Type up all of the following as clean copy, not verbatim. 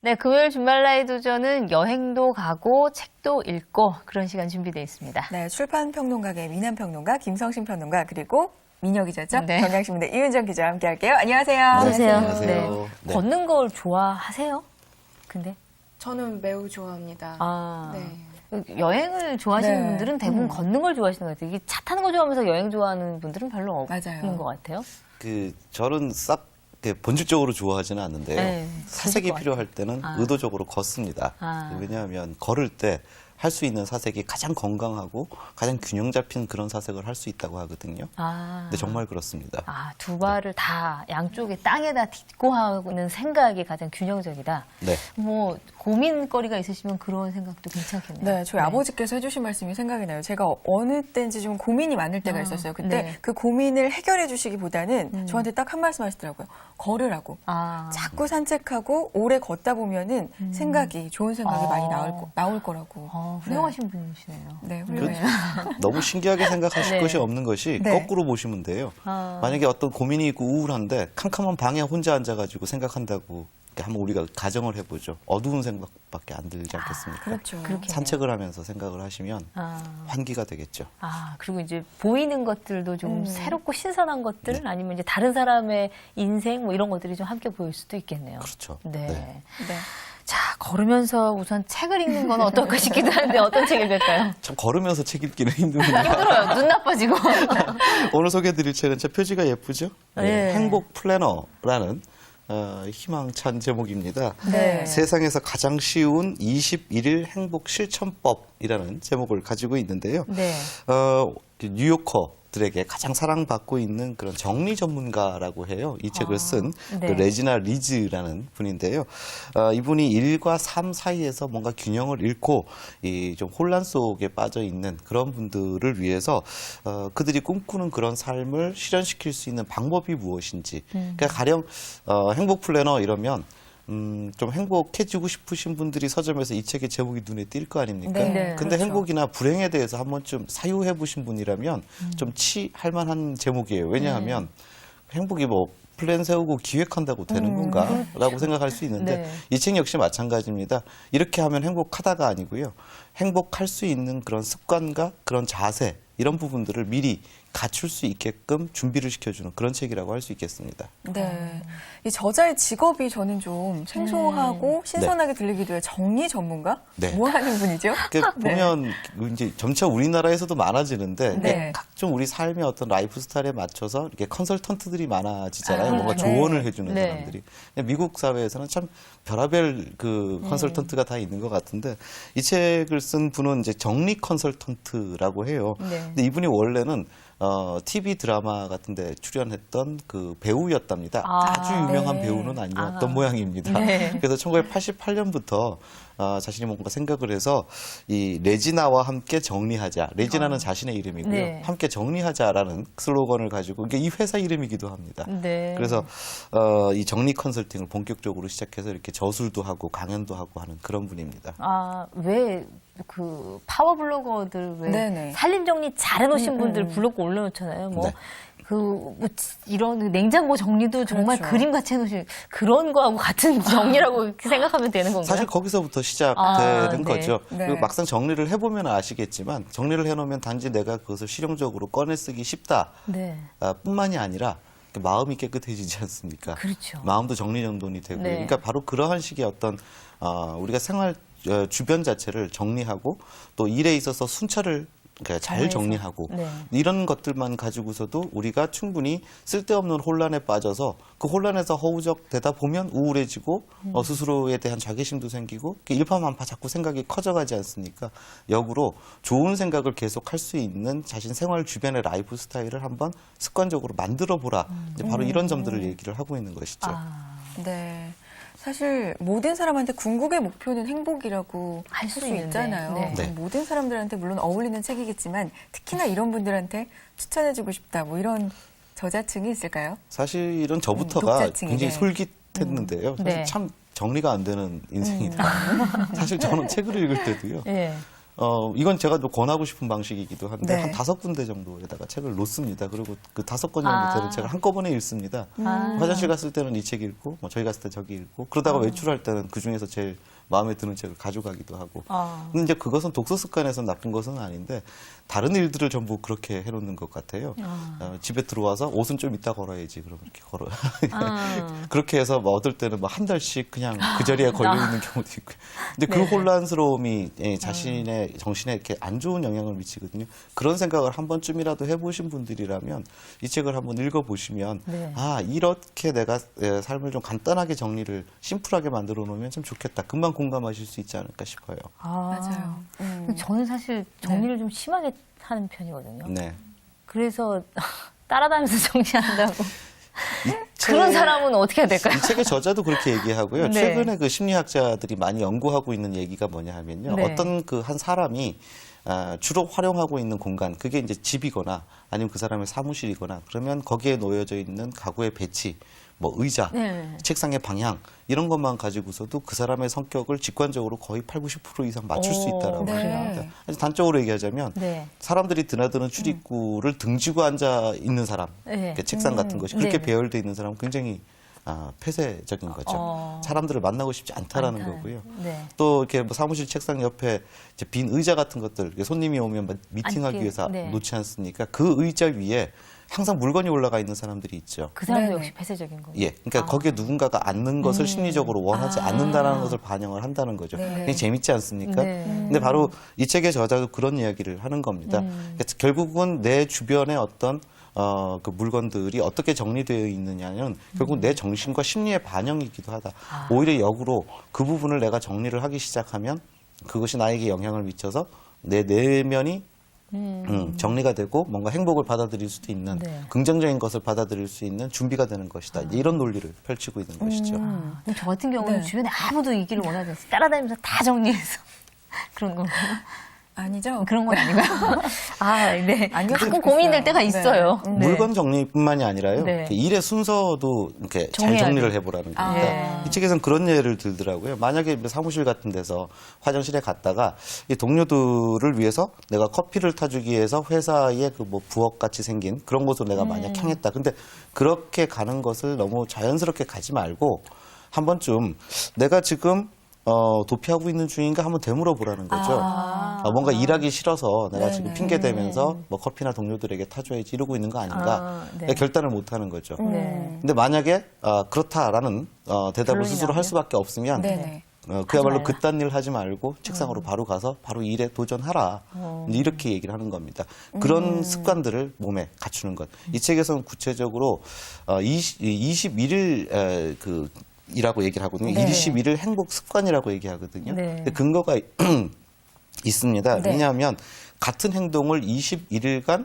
네, 금요일 주말 나이 도전은 여행도 가고 책도 읽고 그런 시간 준비되어 있습니다. 네, 출판평론가계 민한평론가 김성신 평론가 그리고 민혁 기자죠? 네. 경향신문의 이은정 기자와 함께할게요. 안녕하세요. 안녕하세요. 네. 걷는 걸 좋아하세요? 근데 저는 매우 좋아합니다. 네. 여행을 좋아하시는 네. 분들은 대부분 걷는 걸 좋아하시는 것 같아요. 이게 차 타는 거 좋아하면서 여행 좋아하는 분들은 별로 없는 맞아요. 것 같아요. 저는 본질적으로 좋아하지는 않는데요. 네, 사색이 그럴 것 필요할 때는 의도적으로 걷습니다. 왜냐하면 걸을 때 할 수 있는 사색이 가장 건강하고 가장 균형 잡힌 그런 사색을 할 수 있다고 하거든요. 근데 정말 그렇습니다. 두 발을 다 양쪽에 땅에다 딛고 하는 생각이 가장 균형적이다. 네. 뭐 고민거리가 있으시면 그런 생각도 괜찮겠네요. 네, 저희 아버지께서 해주신 말씀이 생각이 나요. 제가 어느 때인지 좀 고민이 많을 때가 있었어요. 근데 네. 그 고민을 해결해 주시기보다는 저한테 딱 한 말씀 하시더라고요. 걸으라고. 자꾸 산책하고 오래 걷다 보면은 생각이, 좋은 생각이 많이 나올 거라고. 훌륭하신 분이시네요. 네, 훌륭해요. 너무 신기하게 생각하실 네. 것이 없는 것이 네. 거꾸로 보시면 돼요. 만약에 어떤 고민이 있고 우울한데 캄캄한 방에 혼자 앉아가지고 생각한다고 한번 우리가 가정을 해보죠. 어두운 생각밖에 안 들지 않겠습니까? 그렇죠. 그렇게 산책을 하면서 생각을 하시면 환기가 되겠죠. 그리고 이제 보이는 것들도 좀 새롭고 신선한 것들 아니면 이제 다른 사람의 인생 뭐 이런 것들이 좀 함께 보일 수도 있겠네요. 그렇죠. 네. 네. 자, 걸으면서 우선 책을 읽는 건 어떨까 싶기도 한데 어떤 책 읽을까요? 참 걸으면서 책 읽기는 힘듭니다. 힘들어요. 눈 나빠지고. 오늘 소개해드릴 책은 제 표지가 예쁘죠? 네. 행복 플래너라는 희망찬 제목입니다. 네. 세상에서 가장 쉬운 21일 행복 실천법이라는 제목을 가지고 있는데요. 네. 뉴요커들에게 가장 사랑받고 있는 그런 정리 전문가라고 해요. 이 책을 쓴 네. 그 레지나 리즈라는 분인데요. 이분이 일과 삶 사이에서 뭔가 균형을 잃고 이 좀 혼란 속에 빠져 있는 그런 분들을 위해서 그들이 꿈꾸는 그런 삶을 실현시킬 수 있는 방법이 무엇인지. 그러니까 가령 행복 플래너 이러면 좀 행복해지고 싶으신 분들이 서점에서 이 책의 제목이 눈에 띌 거 아닙니까? 네, 근데 그렇죠. 행복이나 불행에 대해서 한번 좀 사유해 보신 분이라면 좀 치할 만한 제목이에요. 왜냐하면 행복이 뭐 플랜 세우고 기획한다고 되는 건가라고 생각할 수 있는데 네. 이 책 역시 마찬가지입니다. 이렇게 하면 행복하다가 아니고요. 행복할 수 있는 그런 습관과 그런 자세 이런 부분들을 미리 갖출 수 있게끔 준비를 시켜주는 그런 책이라고 할 수 있겠습니다. 네. 이 저자의 직업이 저는 좀 생소하고 신선하게 들리기도 해요. 정리 전문가? 네. 뭐 하는 분이죠? 보면 이제 점차 우리나라에서도 많아지는데 네. 각종 우리 삶의 어떤 라이프 스타일에 맞춰서 이렇게 컨설턴트들이 많아지잖아요. 뭔가 네. 조언을 해주는 네. 사람들이. 미국 사회에서는 참 별의별 그 컨설턴트가 다 있는 것 같은데 이 책을 쓴 분은 이제 정리 컨설턴트라고 해요. 네. 근데 이분이 원래는 TV 드라마 같은 데 출연했던 그 배우였답니다. 아주 유명한 네. 배우는 아니었던 모양입니다. 네. 그래서 1988년부터 자신이 뭔가 생각을 해서 이 레지나와 함께 정리하자. 레지나는 자신의 이름이고요. 네. 함께 정리하자라는 슬로건을 가지고 이게 이 회사 이름이기도 합니다. 네. 그래서 이 정리 컨설팅을 본격적으로 시작해서 이렇게 저술도 하고 강연도 하고 하는 그런 분입니다. 왜 그 파워 블로거들 왜 네네. 살림 정리 잘해놓으신 분들 블로그 올려놓잖아요. 네. 이런 냉장고 정리도 정말 그렇죠. 그림같이 해놓으신 그런 거하고 같은 정리라고 이렇게 생각하면 되는 건가요? 사실 거기서부터 시작되는 네. 거죠. 네. 그 막상 정리를 해보면 아시겠지만 정리를 해놓으면 단지 내가 그것을 실용적으로 꺼내 쓰기 쉽다 네. 뿐만이 아니라 마음이 깨끗해지지 않습니까? 그렇죠. 마음도 정리정돈이 되고 네. 그러니까 바로 그러한 식의 어떤 우리가 생활 주변 자체를 정리하고 또 일에 있어서 순차를 그러니까 잘 정리하고 네. 이런 것들만 가지고서도 우리가 충분히 쓸데없는 혼란에 빠져서 그 혼란에서 허우적대다 보면 우울해지고 스스로에 대한 자괴심도 생기고 일파만파 자꾸 생각이 커져가지 않습니까? 역으로 좋은 생각을 계속 할 수 있는 자신 생활 주변의 라이프 스타일을 한번 습관적으로 만들어 보라. 이제 바로 이런 점들을 얘기를 하고 있는 것이죠. 네. 사실 모든 사람한테 궁극의 목표는 행복이라고 할 할 수 수 있는데. 있잖아요. 네. 네. 모든 사람들한테 물론 어울리는 책이겠지만 특히나 이런 분들한테 추천해주고 싶다. 뭐 이런 저자층이 있을까요? 사실은 저부터가 독자층이, 굉장히 네. 솔깃했는데요. 사실 네. 참 정리가 안 되는 인생이다. 사실 저는 책을 읽을 때도요. 네. 이건 제가 좀 권하고 싶은 방식이기도 한데 네. 한 5군데 정도에다가 책을 놓습니다. 그리고 그 5권 정도 되는 책을 한꺼번에 읽습니다. 화장실 갔을 때는 이 책 읽고, 뭐 저희 갔을 때 저기 읽고, 그러다가 외출할 때는 그 중에서 제일 마음에 드는 책을 가져가기도 하고. 근데 이제 그것은 독서 습관에서 나쁜 것은 아닌데 다른 일들을 전부 그렇게 해놓는 것 같아요. 집에 들어와서 옷은 좀 이따 걸어야지. 그럼 이렇게 걸어. 그렇게 해서 뭐 어떨 때는 뭐 한 달씩 그냥 그 자리에 걸려 있는 경우도 있고. 근데 그 혼란스러움이 자신의 정신에 이렇게 안 좋은 영향을 미치거든요. 그런 생각을 한 번쯤이라도 해보신 분들이라면 이 책을 한번 읽어보시면 네. 아 이렇게 내가 삶을 좀 간단하게 정리를 심플하게 만들어 놓으면 참 좋겠다. 금방 공감하실 수 있지 않을까 싶어요. 맞아요. 저는 사실 정리를 좀 심하게 하는 편이거든요. 네. 그래서 따라다니면서 정리한다고. 책- 그런 사람은 어떻게 해야 될까요? 이 책의 저자도 그렇게 얘기하고요. 네. 최근에 그 심리학자들이 많이 연구하고 있는 얘기가 뭐냐 하면요. 네. 어떤 그 한 사람이 주로 활용하고 있는 공간, 그게 이제 집이거나 아니면 그 사람의 사무실이거나 그러면 거기에 놓여져 있는 가구의 배치, 뭐 의자, 네. 책상의 방향 이런 것만 가지고서도 그 사람의 성격을 직관적으로 거의 80, 90% 이상 맞출 수 있다라고 네. 합니다. 아주 단적으로 얘기하자면 네. 사람들이 드나드는 출입구를 등지고 앉아 있는 사람, 네. 이렇게 책상 같은 것이 그렇게 네. 배열돼 있는 사람은 굉장히 폐쇄적인 거죠. 사람들을 만나고 싶지 않다라는 거고요. 네. 또 이렇게 뭐 사무실 책상 옆에 이제 빈 의자 같은 것들, 이렇게 손님이 오면 미팅하기 앉기, 위해서 네. 놓지 않습니까? 그 의자 위에 항상 물건이 올라가 있는 사람들이 있죠. 그 사람도 네네. 역시 폐쇄적인 거예요. 예, 그러니까 거기에 누군가가 앉는 것을 심리적으로 원하지 않는다는 것을 반영을 한다는 거죠. 네. 굉장히 재밌지 않습니까? 네. 근데 바로 이 책의 저자도 그런 이야기를 하는 겁니다. 그러니까 결국은 내 주변의 어떤 그 물건들이 어떻게 정리되어 있느냐는 결국 내 정신과 심리의 반영이기도 하다. 오히려 역으로 그 부분을 내가 정리를 하기 시작하면 그것이 나에게 영향을 미쳐서 내 내면이 정리가 되고 뭔가 행복을 받아들일 수도 있는 네. 긍정적인 것을 받아들일 수 있는 준비가 되는 것이다. 이런 논리를 펼치고 있는 것이죠. 그럼 저 같은 경우는 네. 주변에 아무도 이기를 원하지 않어요. 따라다니면서 다 정리해서 그런 건가요? 아니죠? 그런 건 아닌가요? 네. 아니었으면 가끔 좋겠어요. 고민될 때가 네. 있어요. 네. 물건 정리뿐만이 아니라요. 네. 이렇게 일의 순서도 이렇게 잘 정해야 정리를 돼. 해보라는 겁니다. 네. 이 책에서는 그런 예를 들더라고요. 만약에 사무실 같은 데서 화장실에 갔다가 이 동료들을 위해서 내가 커피를 타주기 위해서 회사에 그 뭐 부엌 같이 생긴 그런 곳으로 내가 만약 향했다. 근데 그렇게 가는 것을 너무 자연스럽게 가지 말고 한 번쯤 내가 지금 도피하고 있는 중인가 한번 되물어 보라는 거죠. 뭔가 일하기 싫어서 내가 지금 핑계 대면서 뭐 커피나 동료들에게 타줘야지 이러고 있는 거 아닌가 네. 결단을 못 하는 거죠. 네. 근데 만약에 그렇다라는 대답을 결론이 스스로 나오면? 할 수밖에 없으면 네네. 그야말로 말라. 그딴 일 하지 말고 책상으로 바로 가서 바로 일에 도전하라. 이제 이렇게 얘기를 하는 겁니다. 그런 습관들을 몸에 갖추는 것. 이 책에서는 구체적으로 21일 이라고 얘기를 하거든요. 네. 21일 행복 습관이라고 얘기하거든요. 네. 근데 근거가 있습니다. 네. 왜냐하면 같은 행동을 21일간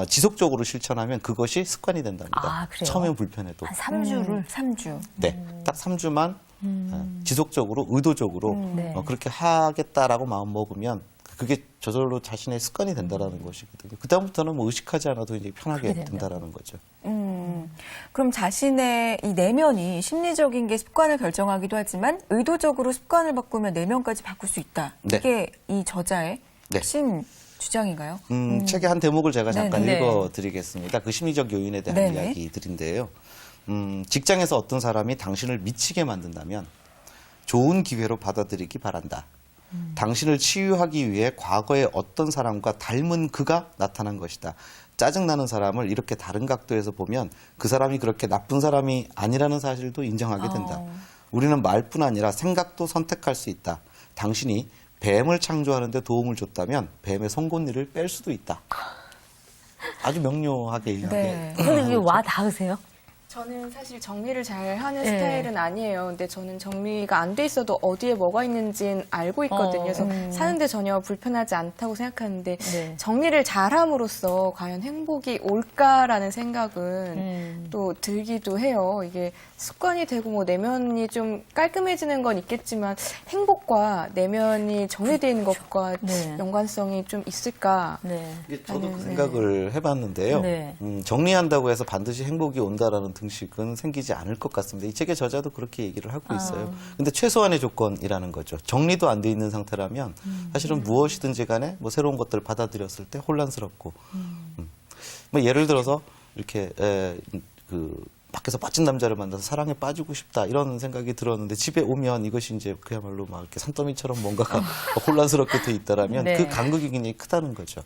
지속적으로 실천하면 그것이 습관이 된답니다. 아, 그래요? 처음엔 불편해도. 한 3주를 3주. 네, 딱 3주만 지속적으로 의도적으로 네. 그렇게 하겠다라고 마음 먹으면 그게 저절로 자신의 습관이 된다라는 것이거든요. 그다음부터는 뭐 의식하지 않아도 이제 편하게 그렇게 된다. 된다라는 거죠. 그럼 자신의 이 내면이 심리적인 게 습관을 결정하기도 하지만 의도적으로 습관을 바꾸면 내면까지 바꿀 수 있다. 네. 이게 이 저자의 네. 핵심 주장인가요? 책의 한 대목을 제가 잠깐 네네. 읽어드리겠습니다. 그 심리적 요인에 대한 네네. 이야기들인데요. 직장에서 어떤 사람이 당신을 미치게 만든다면 좋은 기회로 받아들이기 바란다. 당신을 치유하기 위해 과거의 어떤 사람과 닮은 그가 나타난 것이다. 짜증나는 사람을 이렇게 다른 각도에서 보면 그 사람이 그렇게 나쁜 사람이 아니라는 사실도 인정하게 된다. 우리는 말뿐 아니라 생각도 선택할 수 있다. 당신이 뱀을 창조하는 데 도움을 줬다면 뱀의 송곳니를 뺄 수도 있다. 아주 명료하게 이야기해. 네. 근데 이게 와 닿으세요? 저는 사실 정리를 잘 하는 네. 스타일은 아니에요. 근데 저는 정리가 안 돼 있어도 어디에 뭐가 있는지는 알고 있거든요. 그래서 사는데 전혀 불편하지 않다고 생각하는데 네. 정리를 잘함으로써 과연 행복이 올까라는 생각은 또 들기도 해요. 이게 습관이 되고 뭐 내면이 좀 깔끔해지는 건 있겠지만 행복과 내면이 정리되어 있는 것과 네. 연관성이 좀 있을까? 네. 이게 저도 그 네. 생각을 해봤는데요. 네. 정리한다고 해서 반드시 행복이 온다라는 등식은 생기지 않을 것 같습니다. 이 책의 저자도 그렇게 얘기를 하고 있어요. 근데 최소한의 조건이라는 거죠. 정리도 안 돼 있는 상태라면 사실은 무엇이든지 간에 뭐 새로운 것들을 받아들였을 때 혼란스럽고 뭐 예를 들어서 이렇게 밖에서 멋진 남자를 만나서 사랑에 빠지고 싶다 이런 생각이 들었는데 집에 오면 이것이 이제 그야말로 막 이렇게 산더미처럼 뭔가가 혼란스럽게 돼 있다라면 네. 그 간극이 굉장히 크다는 거죠.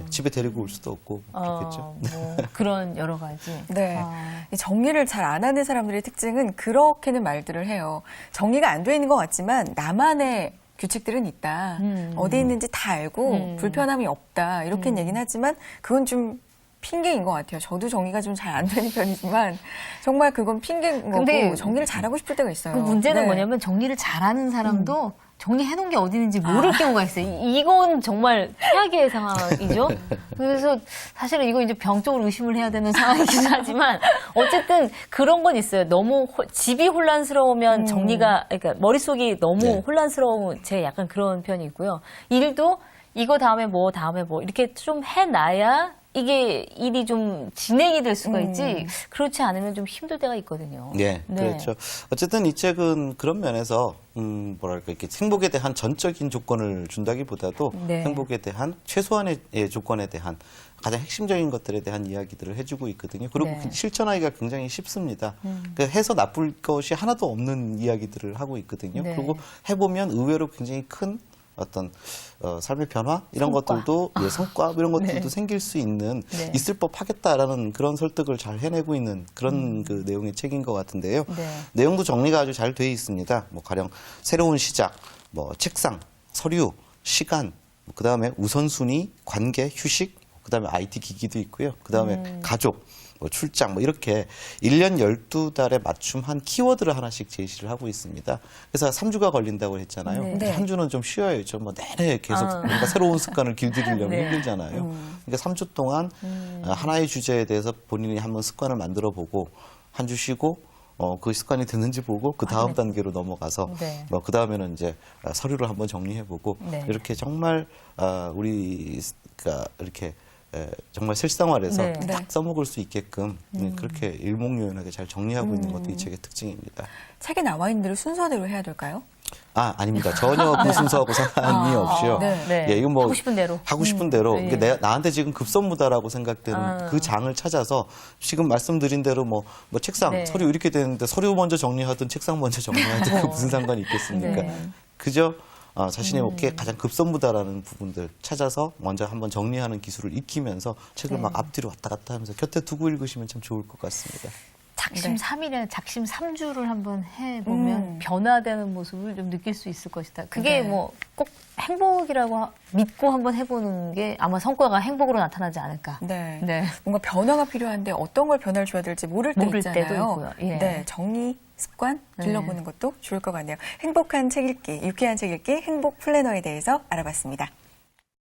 집에 데리고 올 수도 없고 그렇겠죠. 뭐 그런 여러 가지. 네. 이 정리를 잘 안 하는 사람들의 특징은 그렇게는 말들을 해요. 정리가 안 돼 있는 것 같지만 나만의 규칙들은 있다. 어디 있는지 다 알고 불편함이 없다. 이렇게는 얘기는 하지만 그건 좀 핑계인 것 같아요. 저도 정리가 좀 잘 안 되는 편이지만 정말 그건 핑계인 근데 거고 정리를 잘하고 싶을 때가 있어요. 그 문제는 네. 뭐냐면 정리를 잘하는 사람도 정리해놓은 게 어디 있는지 모를 경우가 있어요. 이건 정말 최악의 상황이죠. 그래서 사실은 이거 이제 병적으로 의심을 해야 되는 상황이긴 하지만 어쨌든 그런 건 있어요. 너무 집이 혼란스러우면 정리가 그러니까 머릿속이 너무 네. 혼란스러운 제 약간 그런 편이 있고요. 일도 이거 다음에 뭐 이렇게 좀 해놔야 이게 일이 좀 진행이 될 수가 있지 그렇지 않으면 좀 힘들 때가 있거든요. 네, 그렇죠. 어쨌든 이 책은 그런 면에서 뭐랄까 이렇게 행복에 대한 전적인 조건을 준다기보다도 네. 행복에 대한 최소한의 조건에 대한 가장 핵심적인 것들에 대한 이야기들을 해주고 있거든요. 그리고 네. 실천하기가 굉장히 쉽습니다. 그러니까 해서 나쁠 것이 하나도 없는 이야기들을 하고 있거든요. 네. 그리고 해보면 의외로 굉장히 큰 어떤 삶의 변화 이런 성과. 것들도 성과 이런 것들도 생길 수 있는 네. 있을 법하겠다라는 그런 설득을 잘 해내고 있는 그런 그 내용의 책인 것 같은데요. 네. 내용도 정리가 아주 잘 돼 있습니다. 뭐 가령 새로운 시작, 뭐 책상, 서류, 시간, 그 다음에 우선순위, 관계, 휴식, 그 다음에 IT 기기도 있고요. 그 다음에 가족, 뭐 출장, 뭐 이렇게 1년 12달에 맞춤한 키워드를 하나씩 제시를 하고 있습니다. 그래서 3주가 걸린다고 했잖아요. 네. 근데 한 주는 좀 쉬어야죠. 뭐 내내 계속 뭔가 새로운 습관을 길들이려면 네. 힘들잖아요. 그러니까 3주 동안 하나의 주제에 대해서 본인이 한번 습관을 만들어 보고 한 주 쉬고 그 습관이 됐는지 보고 그 다음 단계로 넘어가서 네. 그 다음에는 이제 서류를 한번 정리해보고 네. 이렇게 정말 우리가 이렇게 정말 실생활에서 네. 딱 써먹을 수 있게끔 그렇게 일목요연하게 잘 정리하고 있는 것도 이 책의 특징입니다. 책에 나와 있는 대로 순서대로 해야 될까요? 아닙니다. 전혀 그 순서하고 상관이 없이요. 네. 예, 이건 뭐 하고 싶은 대로. 하고 싶은 대로 예. 이게 나한테 지금 급선무다라고 생각되는 그 장을 찾아서 지금 말씀드린 대로 뭐 책상, 네. 서류 이렇게 되는데 서류 먼저 정리하든 책상 먼저 정리하든 그 무슨 상관이 있겠습니까? 네. 그저 자신의 목에 가장 급선무다라는 부분들 찾아서 먼저 한번 정리하는 기술을 익히면서 책을 막 앞뒤로 왔다 갔다 하면서 곁에 두고 읽으시면 참 좋을 것 같습니다. 작심 3일에 작심 3주를 한번 해보면 변화되는 모습을 좀 느낄 수 있을 것이다. 그게 네. 뭐 꼭 행복이라고 믿고 한번 해보는 게 아마 성과가 행복으로 나타나지 않을까. 네. 네. 뭔가 변화가 필요한데 어떤 걸 변화를 줘야 될지 모를 때 모를 있잖아요. 때도 있고요. 예. 네, 정리 습관 길러보는 것도 좋을 것 같네요. 행복한 책 읽기, 유쾌한 책 읽기, 행복 플래너에 대해서 알아봤습니다.